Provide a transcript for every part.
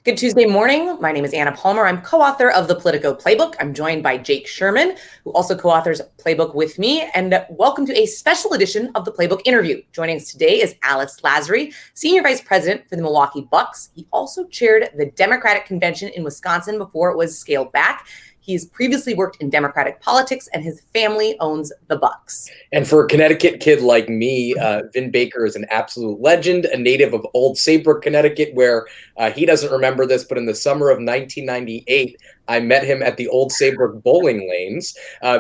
Good Tuesday morning. My name is Anna Palmer. I'm co-author of the Politico Playbook. I'm joined by Jake Sherman, who also co-authors Playbook with me. And welcome to a special edition of the Playbook interview. Joining us today is Alex Lasry, Senior Vice President for the Milwaukee Bucks. He also chaired the Democratic Convention in Wisconsin before it was scaled back. He's previously worked in Democratic politics, and his family owns the Bucks. And for a Connecticut kid like me, Vin Baker is an absolute legend, a native of Old Saybrook, Connecticut, where he doesn't remember this, but in the summer of 1998, I met him at the Old Saybrook bowling lanes.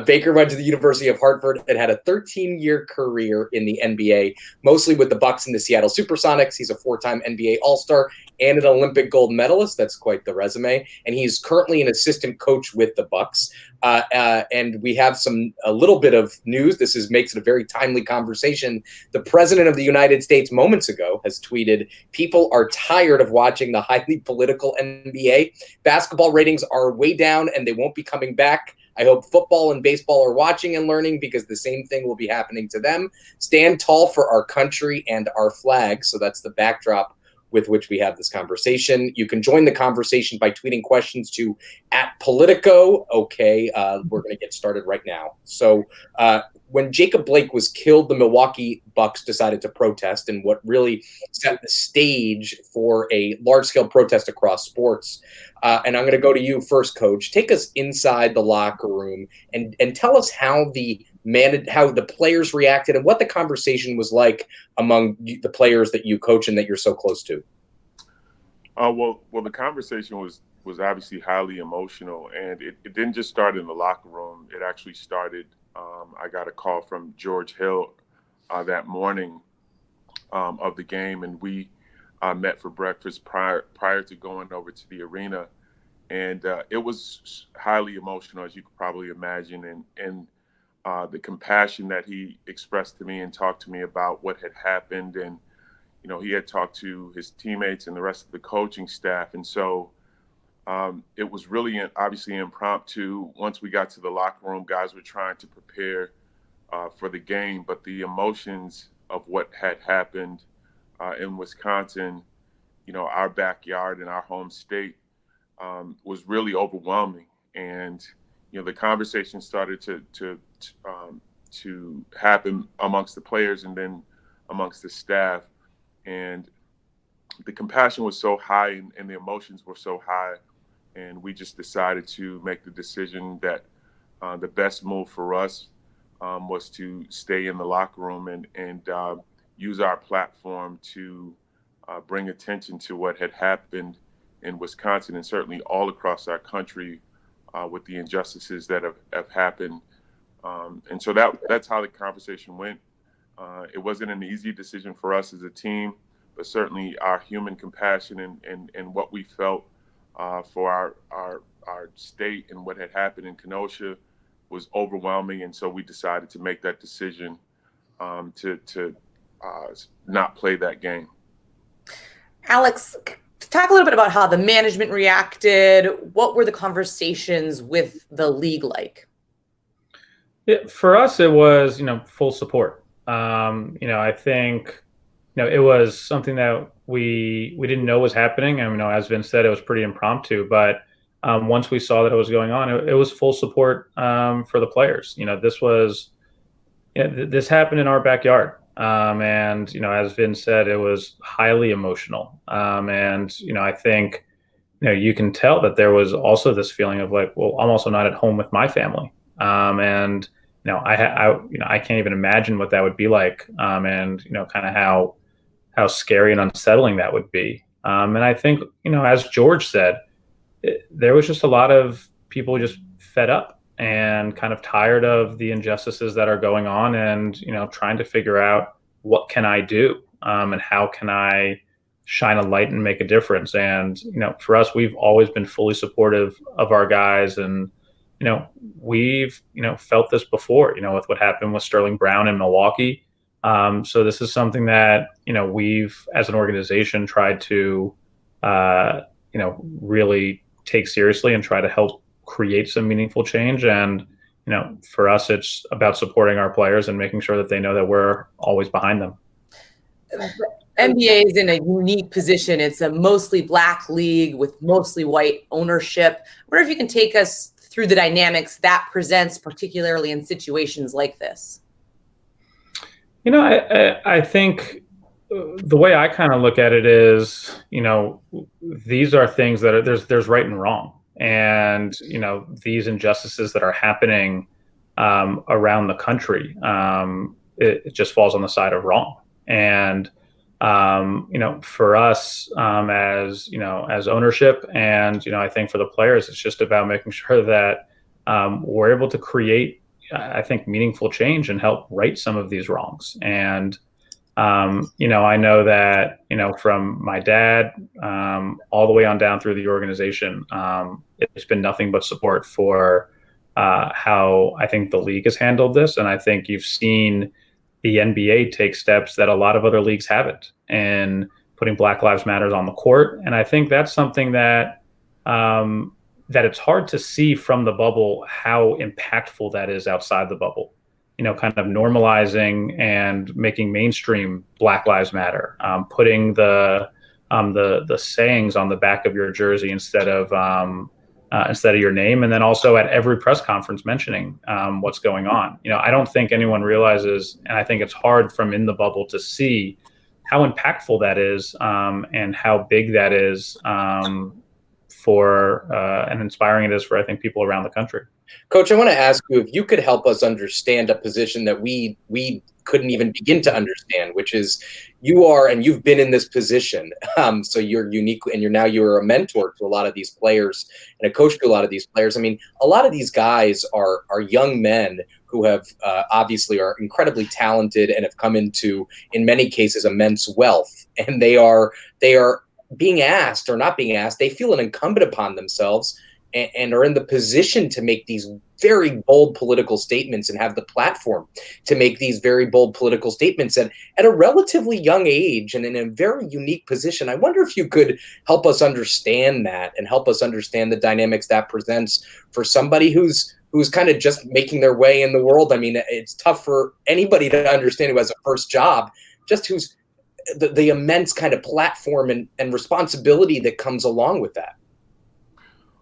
Baker went to the University of Hartford and had a 13-year career in the NBA, mostly with the Bucks and the Seattle Supersonics. He's a four-time NBA All-Star and an Olympic gold medalist. That's quite the resume. And he's currently an assistant coach with the Bucks. And we have a little bit of news. This makes it a very timely conversation. The President of the United States moments ago has tweeted, "People are tired of watching the highly political NBA. Basketball ratings are way down and they won't be coming back. I hope football and baseball are watching and learning because the same thing will be happening to them. Stand tall for our country and our flag." So that's the backdrop with which we have this conversation. You can join the conversation by tweeting questions to @Politico. Okay, we're going to get started right now. So when Jacob Blake was killed, the Milwaukee Bucks decided to protest, and what really set the stage for a large-scale protest across sports. And I'm going to go to you first, Coach. Take us inside the locker room and tell us how the players reacted and what the conversation was like among the players that you coach and that you're so close to. Well, the conversation was obviously highly emotional, and it didn't just start in the locker room. It actually started. I got a call from George Hill that morning of the game, and we met for breakfast prior to going over to the arena, and it was highly emotional, as you could probably imagine, and the compassion that he expressed to me and talked to me about what had happened. And, you know, he had talked to his teammates and the rest of the coaching staff. And so it was really obviously impromptu. Once we got to the locker room, guys were trying to prepare for the game. But the emotions of what had happened in Wisconsin, you know, our backyard and our home state, was really overwhelming. And you know, the conversation started to happen amongst the players and then amongst the staff, and the compassion was so high and the emotions were so high, and we just decided to make the decision that the best move for us was to stay in the locker room and use our platform to bring attention to what had happened in Wisconsin and certainly all across our country. With the injustices that have happened. And so that's how the conversation went. It wasn't an easy decision for us as a team, but certainly our human compassion and what we felt for our state and what had happened in Kenosha was overwhelming. And so we decided to make that decision to not play that game. Alex, talk a little bit about how the management reacted. What were the conversations with the league like? Yeah, for us, it was, full support. I think, it was something that we didn't know was happening. I mean, as Vin said, it was pretty impromptu, but once we saw that it was going on, it was full support for the players. This happened in our backyard. And, as Vin said, it was highly emotional. I think, you can tell that there was also this feeling of like, well, I'm also not at home with my family. I can't even imagine what that would be like. Kind of how scary and unsettling that would be. And I think, as George said, there was just a lot of people just fed up and kind of tired of the injustices that are going on and, trying to figure out what can I do and how can I shine a light and make a difference. And, for us, we've always been fully supportive of our guys. And, we've, felt this before, with what happened with Sterling Brown in Milwaukee. So this is something that, we've as an organization tried to, really take seriously and try to help create some meaningful change. And, for us, it's about supporting our players and making sure that they know that we're always behind them. NBA is in a unique position. It's a mostly black league with mostly white ownership. I wonder if you can take us through the dynamics that presents, particularly in situations like this. You know, I think the way I kind of look at it is, you know, these are things that are there's right and wrong, and you know, these injustices that are happening around the country, it just falls on the side of wrong. And you know, for us, as you know, as ownership, and you know, I think for the players, it's just about making sure that we're able to create, I think, meaningful change and help right some of these wrongs. And you know, I know that, you know, from my dad all the way on down through the organization, it's been nothing but support for how I think the league has handled this. And I think you've seen the NBA take steps that a lot of other leagues haven't, and putting Black Lives Matters on the court. And I think that's something that that it's hard to see from the bubble how impactful that is outside the bubble. You know, kind of normalizing and making mainstream Black Lives Matter, putting the sayings on the back of your jersey instead of your name, and then also at every press conference mentioning what's going on. You know, I don't think anyone realizes, and I think it's hard from in the bubble to see how impactful that is, and how big that is for and inspiring it is for, I think, people around the country. Coach, I want to ask you if you could help us understand a position that we couldn't even begin to understand, which is you've been in this position. So you're unique, and you're a mentor to a lot of these players and a coach to a lot of these players. I mean, a lot of these guys are young men who have obviously are incredibly talented and have come into, in many cases, immense wealth. And they are being asked or not being asked, they feel an incumbent upon themselves and are in the position to make these very bold political statements and have the platform to make these very bold political statements at a relatively young age and in a very unique position. I wonder if you could help us understand that and help us understand the dynamics that presents for somebody who's kind of just making their way in the world. I mean, it's tough for anybody to understand who has a first job, just who's the immense kind of platform and responsibility that comes along with that.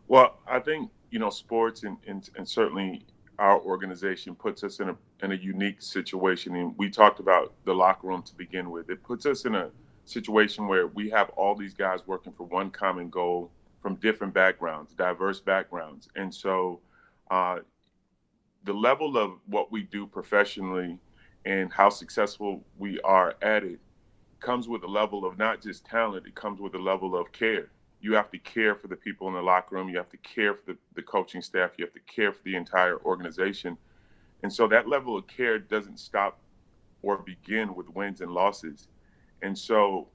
Well, I think, you know, sports and certainly our organization puts us in a unique situation. And we talked about the locker room to begin with. It puts us in a situation where we have all these guys working for one common goal from different backgrounds, diverse backgrounds. And so the level of what we do professionally and how successful we are at it comes with a level of not just talent, it comes with a level of care. You have to care for the people in the locker room. You have to care for the coaching staff. You have to care for the entire organization. And so that level of care doesn't stop or begin with wins and losses. And so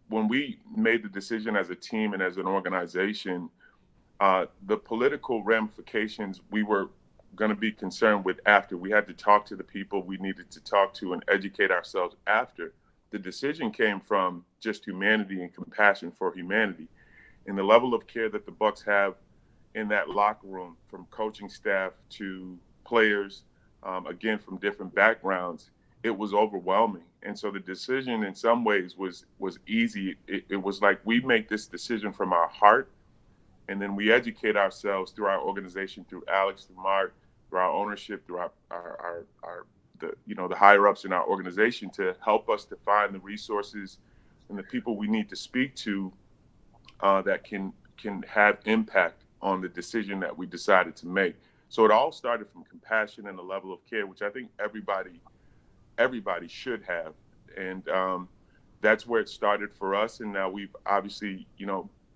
when we made the decision as a team and as an organization, the political ramifications we were going to be concerned with after. We had to talk to the people we needed to talk to and educate ourselves after. The decision came from just humanity and compassion for humanity. And the level of care that the Bucks have in that locker room, from coaching staff to players, again, from different backgrounds, it was overwhelming. And so the decision in some ways was easy. It was like we make this decision from our heart, and then we educate ourselves through our organization, through Alex, through Mark, through our ownership, through the higher ups in our organization to help us to find the resources and the people we need to speak to that can have impact on the decision that we decided to make. So it all started from compassion and a level of care, which I think everybody should have. And that's where it started for us. And now we've obviously,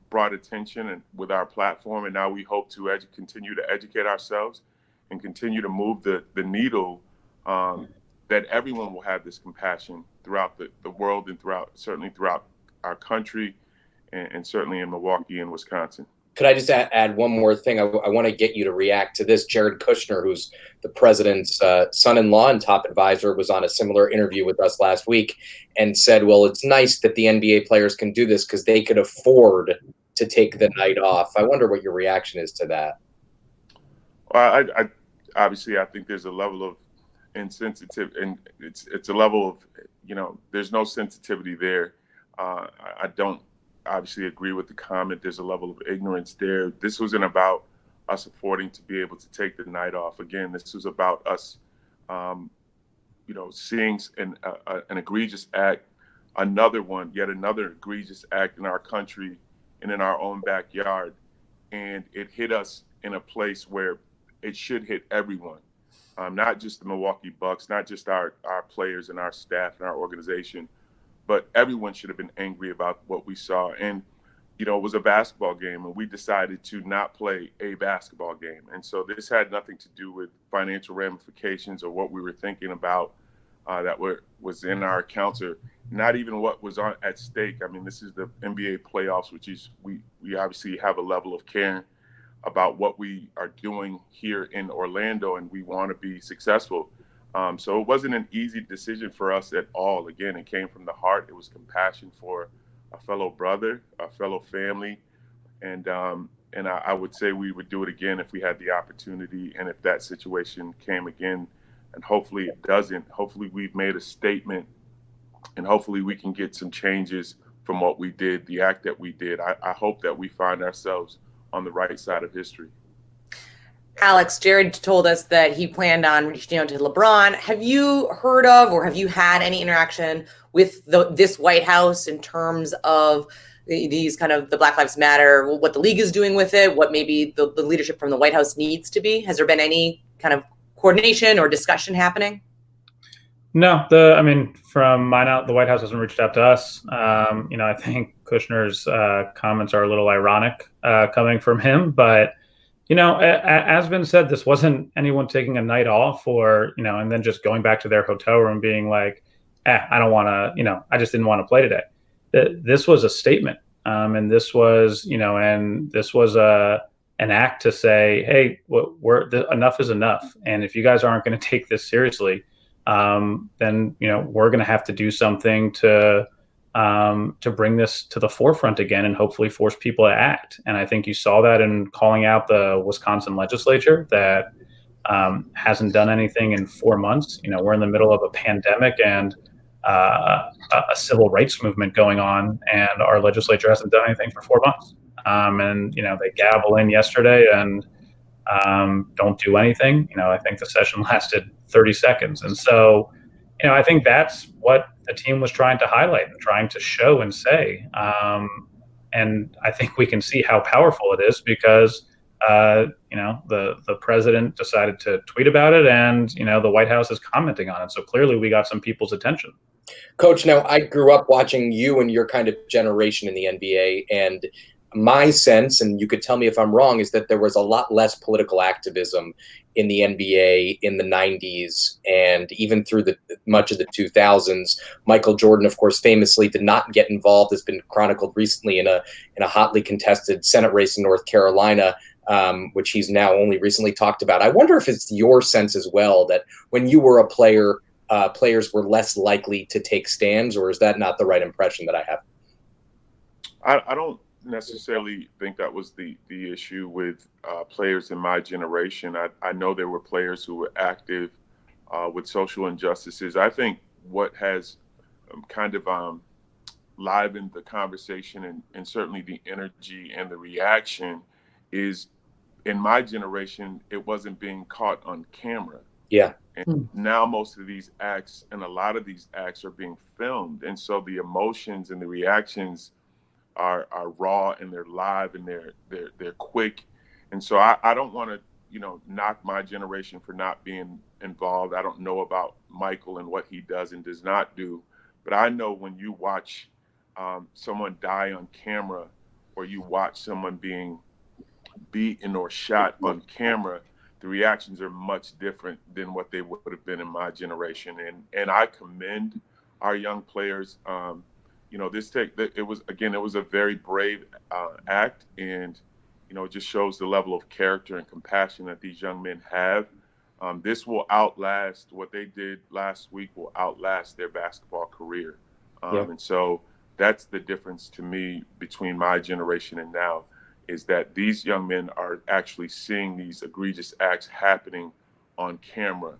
brought attention and with our platform. And now we hope to continue to educate ourselves and continue to move the needle that everyone will have this compassion throughout the world and certainly throughout our country and certainly in Milwaukee and Wisconsin. Could I just add one more thing? I want to get you to react to this. Jared Kushner, who's the president's son-in-law and top advisor, was on a similar interview with us last week and said, well, it's nice that the NBA players can do this because they could afford to take the night off. I wonder what your reaction is to that. Well, I obviously, I think there's a level of insensitive, and it's a level of, there's no sensitivity there. I don't obviously agree with the comment. There's a level of ignorance there. This wasn't about us affording to be able to take the night off. Again, this was about us, seeing an egregious act, yet another egregious act in our country and in our own backyard. And it hit us in a place where it should hit everyone, not just the Milwaukee Bucks, not just our players and our staff and our organization, but everyone should have been angry about what we saw. And, it was a basketball game, and we decided to not play a basketball game. And so this had nothing to do with financial ramifications or what we were thinking about that was in our accounts, or not even what was at stake. I mean, this is the NBA playoffs, which is we obviously have a level of care about what we are doing here in Orlando, and we want to be successful. So it wasn't an easy decision for us at all. Again, it came from the heart. It was compassion for a fellow brother, a fellow family, and I would say we would do it again if we had the opportunity, and if that situation came again. And hopefully it doesn't. Hopefully we've made a statement, and hopefully we can get some changes from what we did, the act that we did. I hope that we find ourselves on the right side of history. Alex, Jared told us that he planned on reaching out to LeBron. Have you heard of, or have you had any interaction with this White House in terms of these kind of the Black Lives Matter, what the league is doing with it, what maybe the leadership from the White House needs to be? Has there been any kind of coordination or discussion happening? No, from my out, the White House hasn't reached out to us. I think Kushner's comments are a little ironic coming from him, but as Vin said, this wasn't anyone taking a night off or, and then just going back to their hotel room being like, I don't want to, I just didn't want to play today. This was a statement. And this was, this was an act to say, hey, enough is enough. And if you guys aren't going to take this seriously, then, we're going to have to do something to bring this to the forefront again and hopefully force people to act. And I think you saw that in calling out the Wisconsin legislature that hasn't done anything in 4 months. We're in the middle of a pandemic and a civil rights movement going on, and our legislature hasn't done anything for 4 months. And they gavel in yesterday and don't do anything. I think the session lasted 30 seconds. And so, I think that's what the team was trying to highlight and trying to show and say. And I think we can see how powerful it is because, the president decided to tweet about it, and, the White House is commenting on it. So clearly we got some people's attention. Coach, now I grew up watching you and your kind of generation in the NBA, and my sense, and you could tell me if I'm wrong, is that there was a lot less political activism in the NBA in the 90s and even through much of the 2000s. Michael Jordan, of course, famously did not get involved. It's been chronicled recently in a hotly contested Senate race in North Carolina, which he's now only recently talked about. I wonder if it's your sense as well that when you were a player, players were less likely to take stands, or is that not the right impression that I have? I don't necessarily think that was the issue with players in my generation. I know there were players who were active with social injustices. I think what has kind of livened the conversation and certainly the energy and the reaction is, in my generation, it wasn't being caught on camera. Yeah. And now most of these acts and a lot of these acts are being filmed. And so the emotions and the reactions are raw, and they're live, and they're quick. And so I don't want to, knock my generation for not being involved. I don't know about Michael and what he does and does not do, but I know when you watch someone die on camera, or you watch someone being beaten or shot on camera, the reactions are much different than what they would have been in my generation. And I commend our young players. It was a very brave act, and it just shows the level of character and compassion that these young men have. This will outlast what they did last week, will outlast their basketball career. And so that's the difference to me between my generation and now, is that these young men are actually seeing these egregious acts happening on camera.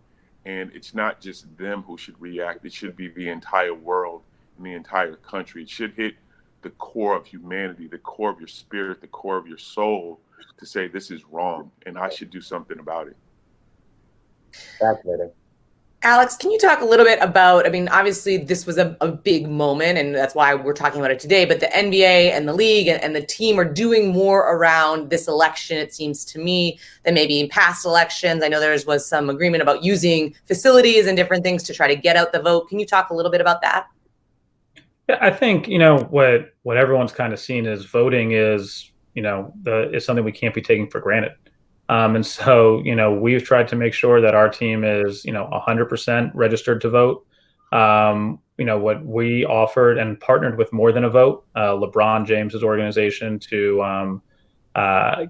And it's not just them who should react. It should be the entire world and the entire country. It should hit the core of humanity, the core of your spirit, the core of your soul, to say this is wrong and I should do something about it. Fascinating. Alex, can you talk a little bit about, I mean, obviously this was a big moment and that's why we're talking about it today, but the NBA and the league and the team are doing more around this election, it seems to me, than maybe in past elections. I know there was some agreement about using facilities and different things to try to get out the vote. Can you talk a little bit about that? Yeah, I think, what everyone's kind of seen is voting is, is something we can't be taking for granted. And so, we've tried to make sure that our team is, 100% registered to vote. What we offered and partnered with More Than a Vote, LeBron James's organization, to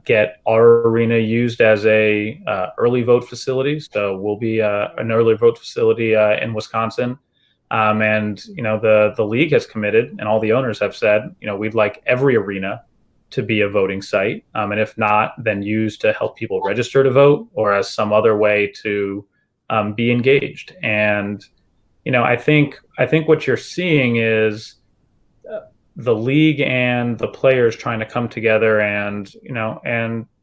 get our arena used as a early vote facility. So we'll be an early vote facility in Wisconsin. And the league has committed, and all the owners have said, we'd like every arena to be a voting site, and if not, then used to help people register to vote or as some other way to be engaged. And I think what you're seeing is the league and the players trying to come together and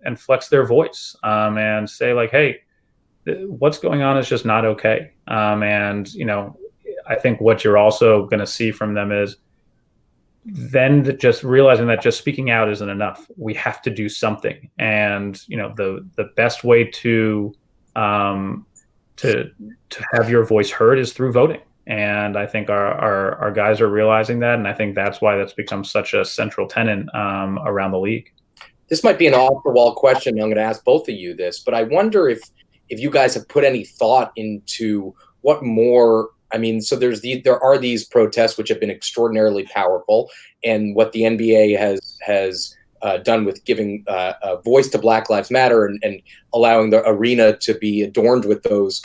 and flex their voice and say like, hey, what's going on is just not okay. And I think what you're also going to see from them is then just realizing that just speaking out isn't enough. We have to do something. And, the best way to have your voice heard is through voting. And I think our guys are realizing that. And I think that's why that's become such a central tenet around the league. This might be an off-the-wall question. I'm going to ask both of you this, but I wonder if you guys have put any thought into what more. I mean, so there are these protests which have been extraordinarily powerful, and what the NBA has done with giving a voice to Black Lives Matter and allowing the arena to be adorned with those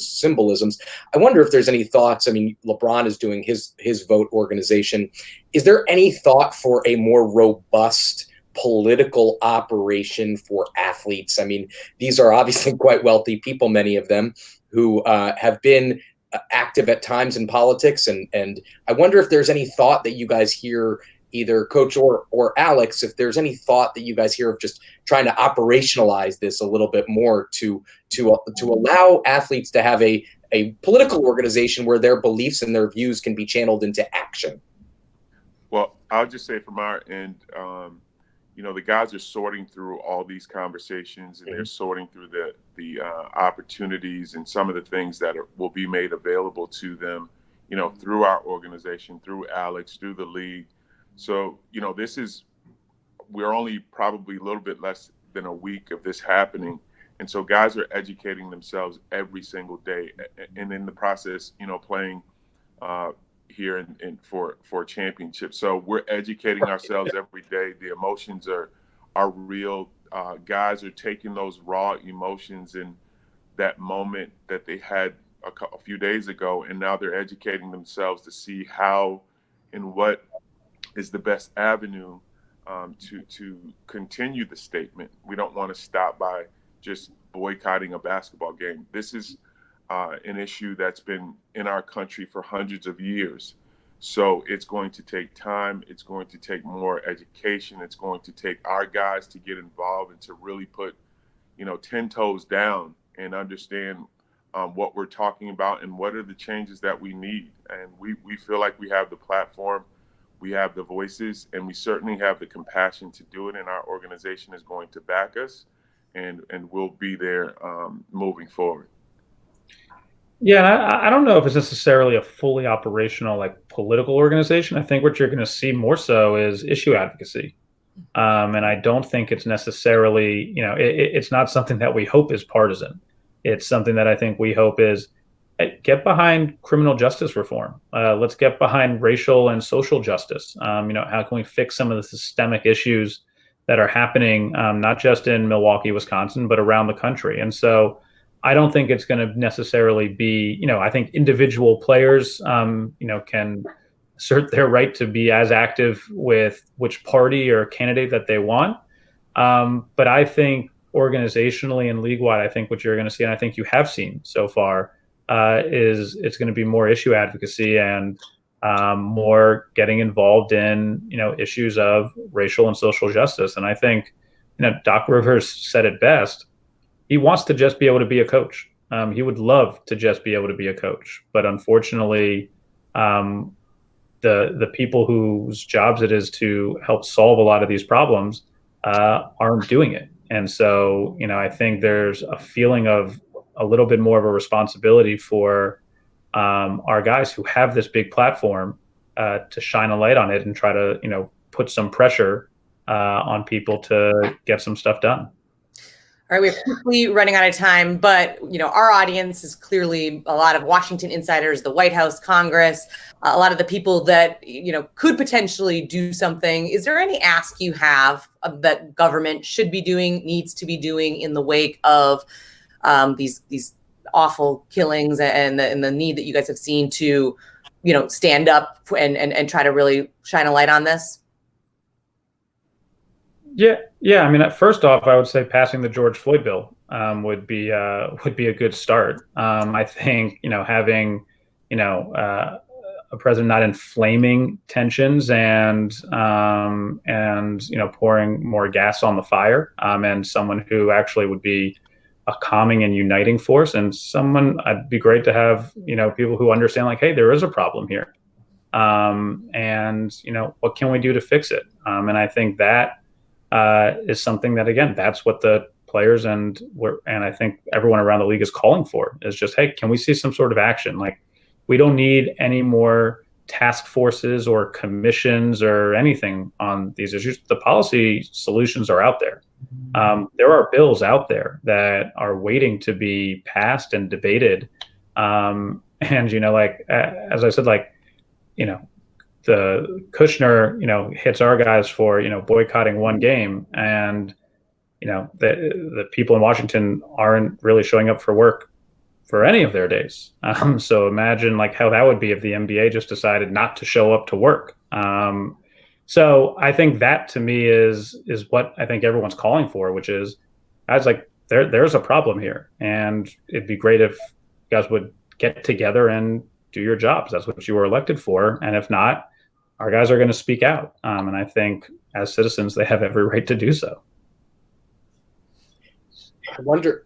symbolisms. I wonder if there's any thoughts. I mean, LeBron is doing his vote organization. Is there any thought for a more robust political operation for athletes? I mean, these are obviously quite wealthy people, many of them, who have been active at times in politics, and I wonder if there's any thought that you guys hear, either Coach or Alex, if there's any thought that you guys hear of just trying to operationalize this a little bit more to allow athletes to have a political organization where their beliefs and their views can be channeled into action. Well, I'll just say from our end, the guys are sorting through all these conversations, and they're sorting through the opportunities and some of the things that will be made available to them, through our organization, through Alex, through the league. So, we're only probably a little bit less than a week of this happening. And so guys are educating themselves every single day. And in the process, playing here for a championship. So we're educating ourselves every day. The emotions are real. Guys are taking those raw emotions in that moment that they had a few days ago, and now they're educating themselves to see how and what is the best avenue to continue the statement. We don't want to stop by just boycotting a basketball game. This is an issue that's been in our country for hundreds of years. So it's going to take time. It's going to take more education. It's going to take our guys to get involved and to really put, 10 toes down and understand what we're talking about and what are the changes that we need. And we feel like we have the platform, we have the voices, and we certainly have the compassion to do it. And our organization is going to back us, and we'll be there moving forward. Yeah, and I don't know if it's necessarily a fully operational political organization. I think what you're going to see more so is issue advocacy. And I don't think it's necessarily, it's not something that we hope is partisan. It's something that I think we hope is get behind criminal justice reform. Let's get behind racial and social justice. How can we fix some of the systemic issues that are happening, not just in Milwaukee, Wisconsin, but around the country? And so I don't think it's going to necessarily be, I think individual players, can assert their right to be as active with which party or candidate that they want. But I think organizationally and league-wide, I think what you're going to see, and I think you have seen so far, it's going to be more issue advocacy and more getting involved in, issues of racial and social justice. And I think, Doc Rivers said it best. He wants to just be able to be a coach. He would love to just be able to be a coach, but unfortunately, the people whose jobs it is to help solve a lot of these problems aren't doing it. And so, I think there's a feeling of a little bit more of a responsibility for our guys who have this big platform to shine a light on it and try to, put some pressure on people to get some stuff done. All right, we're quickly running out of time, but our audience is clearly a lot of Washington insiders, the White House, Congress, a lot of the people that could potentially do something. Is there any ask you have that government should be doing, needs to be doing in the wake of these awful killings and the need that you guys have seen to stand up and try to really shine a light on this? Yeah. I mean, first off, I would say passing the George Floyd bill would be a good start. I think having a president not inflaming tensions and pouring more gas on the fire, and someone who actually would be a calming and uniting force, and someone I'd be great to have people who understand, like, hey, there is a problem here, and what can we do to fix it? And I think that is something that, again, that's what the players and I think everyone around the league is calling for, is just, hey, can we see some sort of action? Like, we don't need any more task forces or commissions or anything on these issues. The policy solutions are out there. There are bills out there that are waiting to be passed and debated. And, as I said, the Kushner, hits our guys for, boycotting one game, and, the people in Washington aren't really showing up for work for any of their days. So imagine how that would be if the NBA just decided not to show up to work. So I think that, to me, is what I think everyone's calling for, which is, guys, there's a problem here, and it'd be great if you guys would get together and do your jobs. That's what you were elected for. And if not, our guys are going to speak out. And I think as citizens, they have every right to do so. I wonder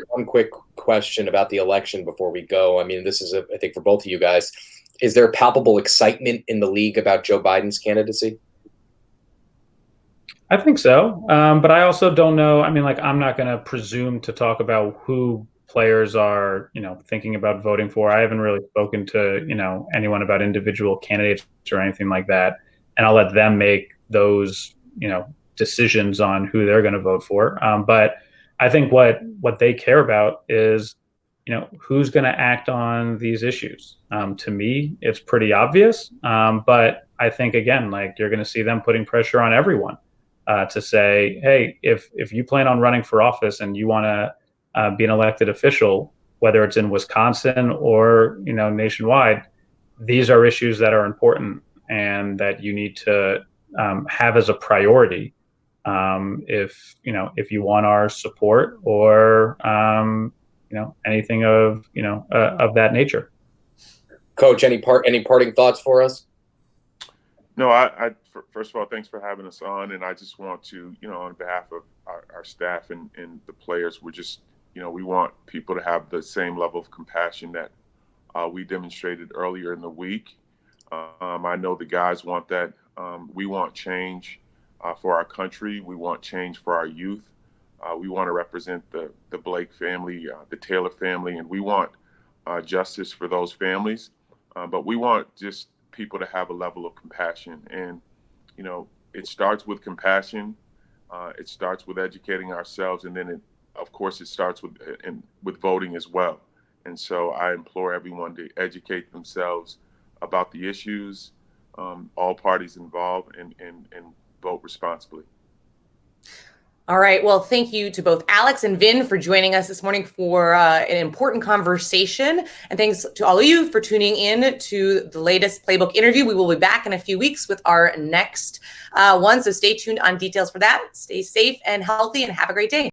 one quick question about the election before we go. I mean, this is, I think, for both of you guys. Is there palpable excitement in the league about Joe Biden's candidacy? I think so. But I also don't know. I mean, I'm not going to presume to talk about who players are, thinking about voting for. I haven't really spoken to, anyone about individual candidates or anything like that. And I'll let them make those, decisions on who they're going to vote for. But I think what they care about is, who's going to act on these issues. To me, it's pretty obvious. But I think, again, you're going to see them putting pressure on everyone to say, hey, if you plan on running for office and you want to be an elected official, whether it's in Wisconsin or nationwide, these are issues that are important and that you need to have as a priority if you want our support or anything of that nature. Coach, any parting thoughts for us? No, I first of all, thanks for having us on, and I just want to, on behalf of our staff and the players, we're just, we want people to have the same level of compassion that we demonstrated earlier in the week. I know the guys want that. We want change for our country. We want change for our youth. We want to represent the Blake family, the Taylor family, and we want justice for those families. But we want just people to have a level of compassion. And, it starts with compassion. It starts with educating ourselves, and then of course, it starts with voting as well. And so I implore everyone to educate themselves about the issues, all parties involved, and vote responsibly. All right. Well, thank you to both Alex and Vin for joining us this morning for an important conversation. And thanks to all of you for tuning in to the latest Playbook interview. We will be back in a few weeks with our next one. So stay tuned on details for that. Stay safe and healthy and have a great day.